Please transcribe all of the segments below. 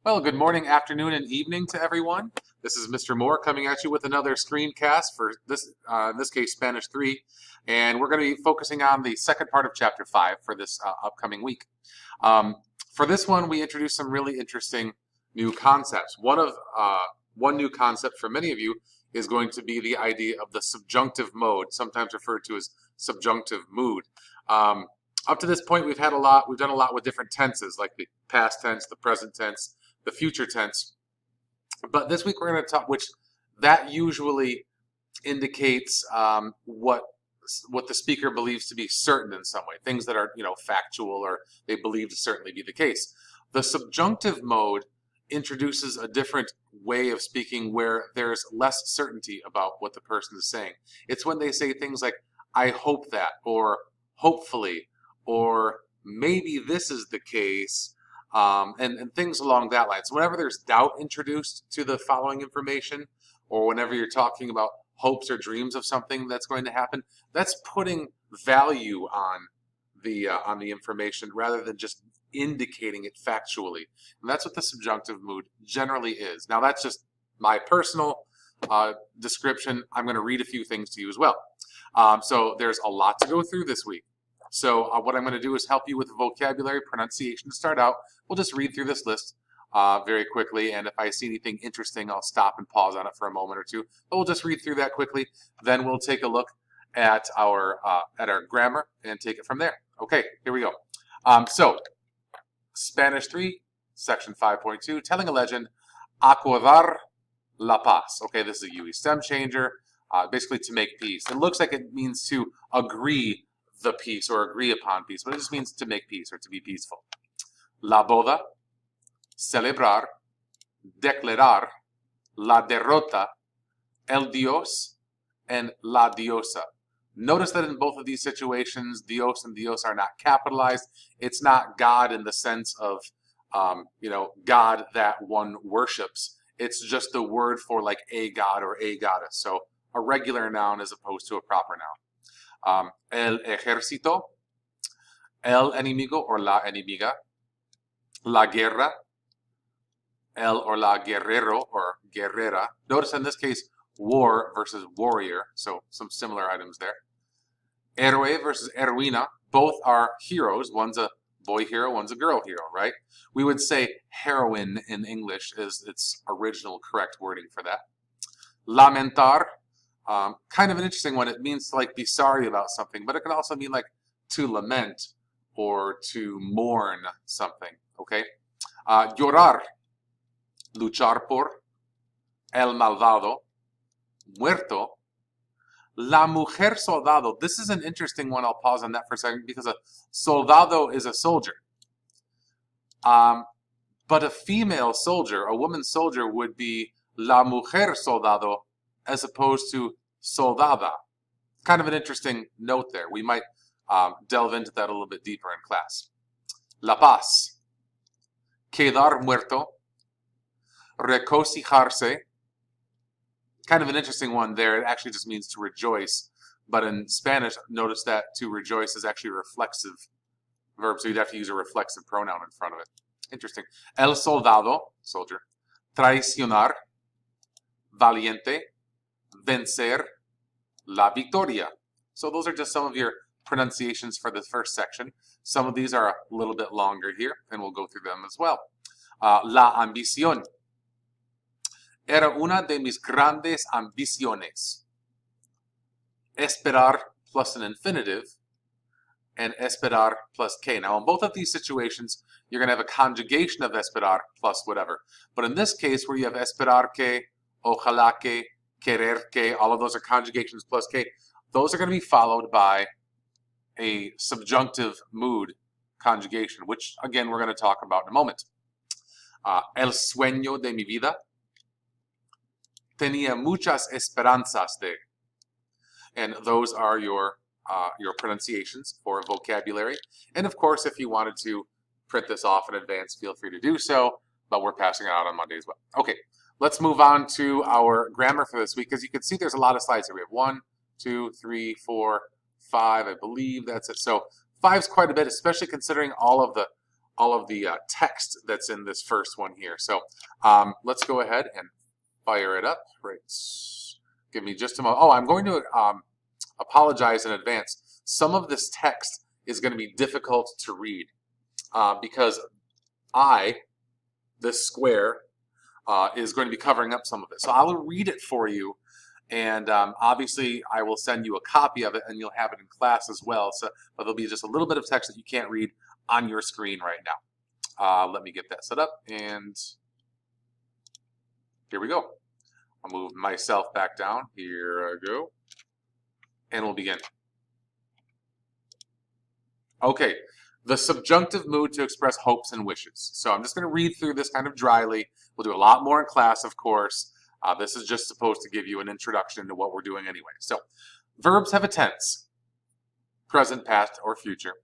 Well, good morning, afternoon, and evening to everyone. This is Mr. Moore coming at you with another screencast for this, in this case, Spanish 3. And we're going to be focusing on the second part of Chapter 5 for this upcoming week. For this one, we introduced some really interesting new concepts. One new concept for many of you is going to be the idea of the subjunctive mode, sometimes referred to as subjunctive mood. Up to this point, we've done a lot with different tenses, like the past tense, the present tense, the future tense. But this week we're going to talk, which that usually indicates what the speaker believes to be certain in some way, things that are, factual or they believe to certainly be the case. The subjunctive mode introduces a different way of speaking where there's less certainty about what the person is saying. It's when they say things like, I hope that, or hopefully, or maybe this is the case, and things along that line. So whenever there's doubt introduced to the following information, or whenever you're talking about hopes or dreams of something that's going to happen, that's putting value on the information rather than just indicating it factually. And that's what the subjunctive mood generally is. Now that's just my personal description. I'm going to read a few things to you as well. So there's a lot to go through this week. So what I'm going to do is help you with vocabulary pronunciation to start out. We'll just read through this list very quickly, and if I see anything interesting, I'll stop and pause on it for a moment or two. But we'll just read through that quickly. Then we'll take a look at our grammar and take it from there. Okay, here we go. So Spanish 3, section 5.2, telling a legend, acordar la paz. Okay, this is a UE stem changer, basically to make peace. It looks like it means to agree the peace or agree upon peace, but it just means to make peace or to be peaceful. La boda, celebrar, declarar, la derrota, el Dios, and la diosa. Notice that in both of these situations, Dios and Dios are not capitalized. It's not God in the sense of, God that one worships. It's just the word for like a god or a goddess. So a regular noun as opposed to a proper noun. El ejército, el enemigo or la enemiga, la guerra, el or la guerrero or guerrera. Notice in this case, war versus warrior, so some similar items there. Héroe versus heroína, both are heroes. One's a boy hero, one's a girl hero, right? We would say heroine in English is its original correct wording for that. Lamentar, kind of an interesting one. It means to like be sorry about something, but it can also mean like to lament or to mourn something, okay? Llorar, luchar por, el malvado, muerto, la mujer soldado. This is an interesting one. I'll pause on that for a second because a soldado is a soldier. But a female soldier, a woman soldier, would be la mujer soldado as opposed to soldada. Kind of an interesting note there. We might delve into that a little bit deeper in class. La paz, quedar muerto, regocijarse. Kind of an interesting one there. It actually just means to rejoice. But in Spanish, notice that to rejoice is actually a reflexive verb, so you'd have to use a reflexive pronoun in front of it. Interesting. El soldado, soldier. Traicionar, valiente, vencer, la victoria. So those are just some of your pronunciations for the first section. Some of these are a little bit longer here, and we'll go through them as well. La ambición. Era una de mis grandes ambiciones. Esperar plus an infinitive, and esperar plus que. Now, in both of these situations, you're going to have a conjugation of esperar plus whatever. But in this case, where you have esperar que, ojalá que, querer que, all of those are conjugations plus que, those are going to be followed by a subjunctive mood conjugation, which, again, we're going to talk about in a moment. El sueño de mi vida. Tenía muchas esperanzas de. And those are your pronunciations for vocabulary. And of course, if you wanted to print this off in advance, feel free to do so, but we're passing it out on Monday as well. Okay, let's move on to our grammar for this week. As you can see, there's a lot of slides here. We have 1, 2, 3, 4, 5, I believe that's it. So 5's quite a bit, especially considering all of the text that's in this first one here. So let's go ahead and fire it up. Right. Give me just a moment. Oh, I'm going to apologize in advance. Some of this text is going to be difficult to read because this square, is going to be covering up some of it. So I will read it for you, and obviously I will send you a copy of it, and you'll have it in class as well. So, but there'll be just a little bit of text that you can't read on your screen right now. Let me get that set up, and here we go. I'll move myself back down. Here I go, and we'll begin. Okay. The subjunctive mood to express hopes and wishes. So I'm just going to read through this kind of dryly. We'll do a lot more in class, of course. This is just supposed to give you an introduction to what we're doing anyway. So verbs have a tense, present, past, or future,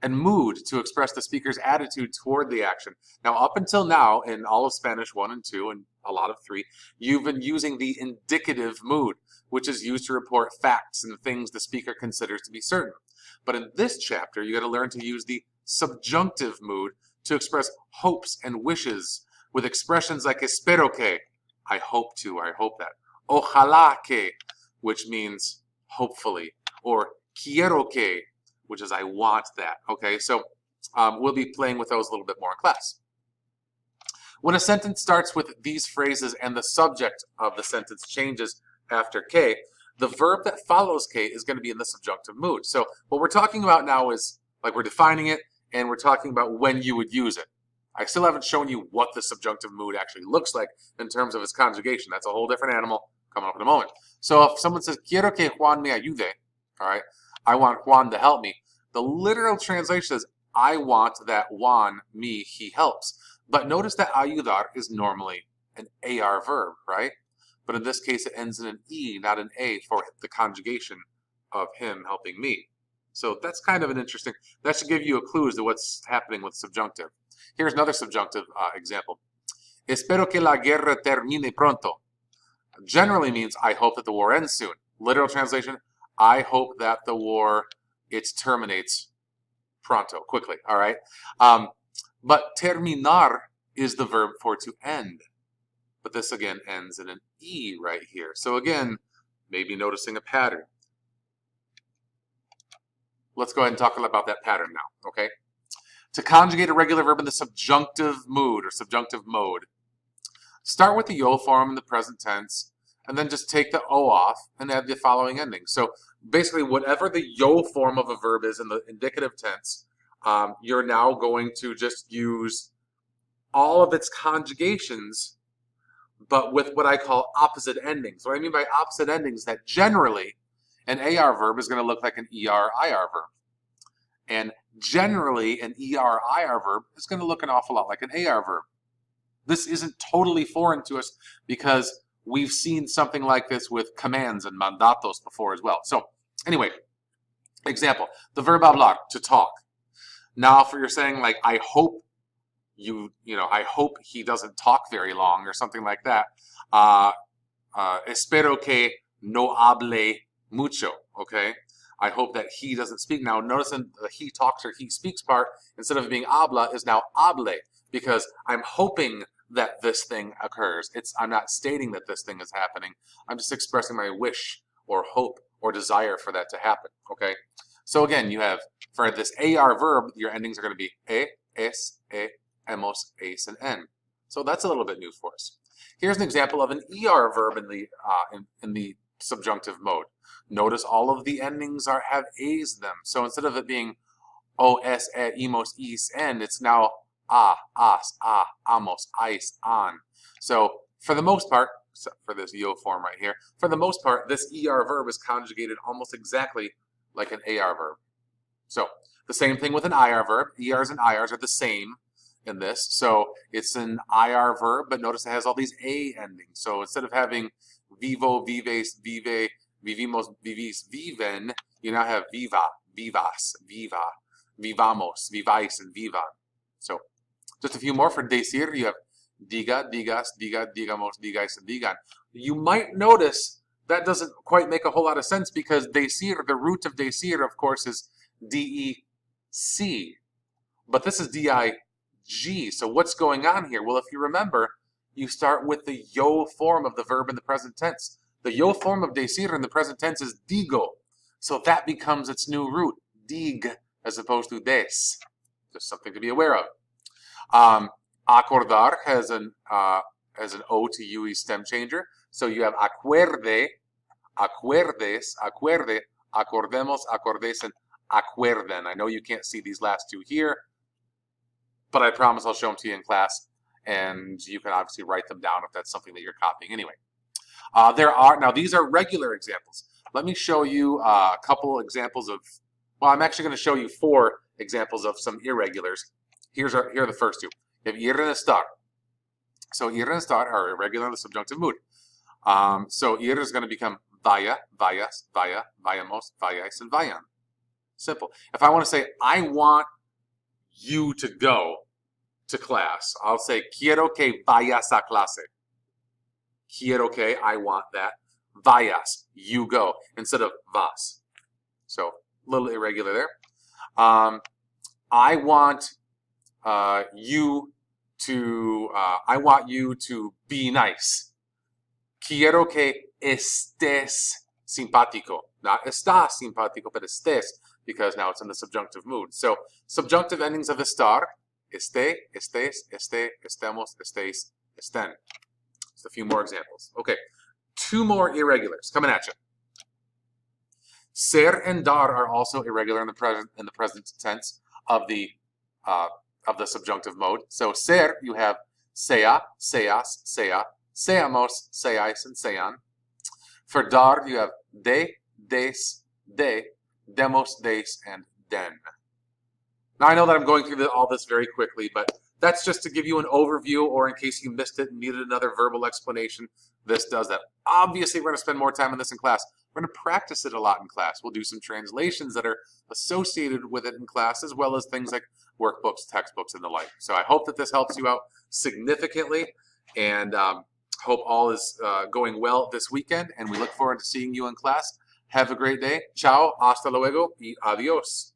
and mood to express the speaker's attitude toward the action. Now, up until now, in all of Spanish 1 and 2 and a lot of 3, you've been using the indicative mood, which is used to report facts and things the speaker considers to be certain. But in this chapter, you got to learn to use the subjunctive mood to express hopes and wishes with expressions like espero que, I hope to, I hope that. Ojalá que, which means hopefully. Or quiero que, which is I want that. Okay, so we'll be playing with those a little bit more in class. When a sentence starts with these phrases and the subject of the sentence changes after que, the verb that follows que is going to be in the subjunctive mood. So what we're talking about now is, like, we're defining it, and we're talking about when you would use it. I still haven't shown you what the subjunctive mood actually looks like in terms of its conjugation. That's a whole different animal coming up in a moment. So if someone says, quiero que Juan me ayude, all right, I want Juan to help me, the literal translation is, I want that Juan, me, he helps. But notice that ayudar is normally an AR verb, right? But in this case, it ends in an E, not an A, for the conjugation of him helping me. So that's kind of an interesting, that should give you a clue as to what's happening with subjunctive. Here's another subjunctive example. Espero que la guerra termine pronto. Generally means, I hope that the war ends soon. Literal translation, I hope that the war, it terminates pronto, quickly, all right? But terminar is the verb for to end. But this again ends in an E right here. So again, maybe noticing a pattern. Let's go ahead and talk about that pattern now, okay? To conjugate a regular verb in the subjunctive mood or subjunctive mode, start with the yo form in the present tense, and then just take the O off and add the following ending. So basically, whatever the yo form of a verb is in the indicative tense, you're now going to just use all of its conjugations, but with what I call opposite endings. What I mean by opposite endings is that generally an AR verb is going to look like an ER-IR verb. And generally an ER-IR verb is going to look an awful lot like an AR verb. This isn't totally foreign to us because we've seen something like this with commands and mandatos before as well. So anyway, example, the verb hablar, to talk. Now if you're saying like, I hope I hope he doesn't talk very long or something like that. Espero que no hable mucho, okay? I hope that he doesn't speak. Now notice in the he talks or he speaks part, instead of being habla, is now hable, because I'm hoping that this thing occurs. I'm not stating that this thing is happening. I'm just expressing my wish or hope or desire for that to happen, okay? So again, you have, for this AR verb, your endings are going to be es, hemos, es, and en. So that's a little bit new for us. Here's an example of an ER verb in the subjunctive mode. Notice all of the endings have A's in them. So instead of it being o, es, e, hemos, is, en, it's now a, as, a, amos, ais, an. So for the most part, except for this yo form right here, for the most part, this ER verb is conjugated almost exactly like an AR verb. So the same thing with an IR verb. ERs and IRs are the same in this. So it's an IR verb, but notice it has all these A endings. So instead of having vivo, vives, vive, vivimos, vivis, viven, you now have viva, vivas, viva, vivamos, vivais, and vivan. So just a few more. For decir, you have diga, digas, diga, digamos, digais, and digan. You might notice that doesn't quite make a whole lot of sense because decir, the root of decir, of course, is DEC. But this is dig. So what's going on here? Well, if you remember, you start with the yo form of the verb in the present tense. The yo form of decir in the present tense is digo. So that becomes its new root, dig, as opposed to des. Just something to be aware of. Acordar has an O to UE stem changer. So you have acuerde, acuerdes, acuerde, acordemos, acordes, and acuerden. I know you can't see these last two here, but I promise I'll show them to you in class, and you can obviously write them down if that's something that you're copying anyway. Now these are regular examples. Let me show you a couple examples of, well, I'm actually going to show you 4 examples of some irregulars. Here are the first two. You have ir and estar. So ir and estar are irregular in the subjunctive mood. So ir is going to become vaya, vayas, vaya, vayamos, vayais, and vayan. Simple. If I want to say, I want you to go to class, I'll say, quiero que vayas a clase. Quiero que, I want that. Vayas, you go, instead of vas. So, a little irregular there. I want you to be nice. Quiero que estés simpático. Not estás simpático, but estés, because now it's in the subjunctive mood. So, subjunctive endings of estar, esté, estés, esté, estemos, estéis, estén. Just a few more examples. Okay, 2 more irregulars coming at you. Ser and dar are also irregular in the present tense of the subjunctive mode. So ser, you have sea, seas, sea, seamos, seais, and sean. For dar, you have de, des, de, demos, des, and den. Now I know that I'm going through all this very quickly, but that's just to give you an overview, or in case you missed it and needed another verbal explanation, this does that. Obviously, we're going to spend more time on this in class. We're going to practice it a lot in class. We'll do some translations that are associated with it in class, as well as things like workbooks, textbooks, and the like. So I hope that this helps you out significantly, and hope all is going well this weekend, and we look forward to seeing you in class. Have a great day. Ciao, hasta luego, y adios.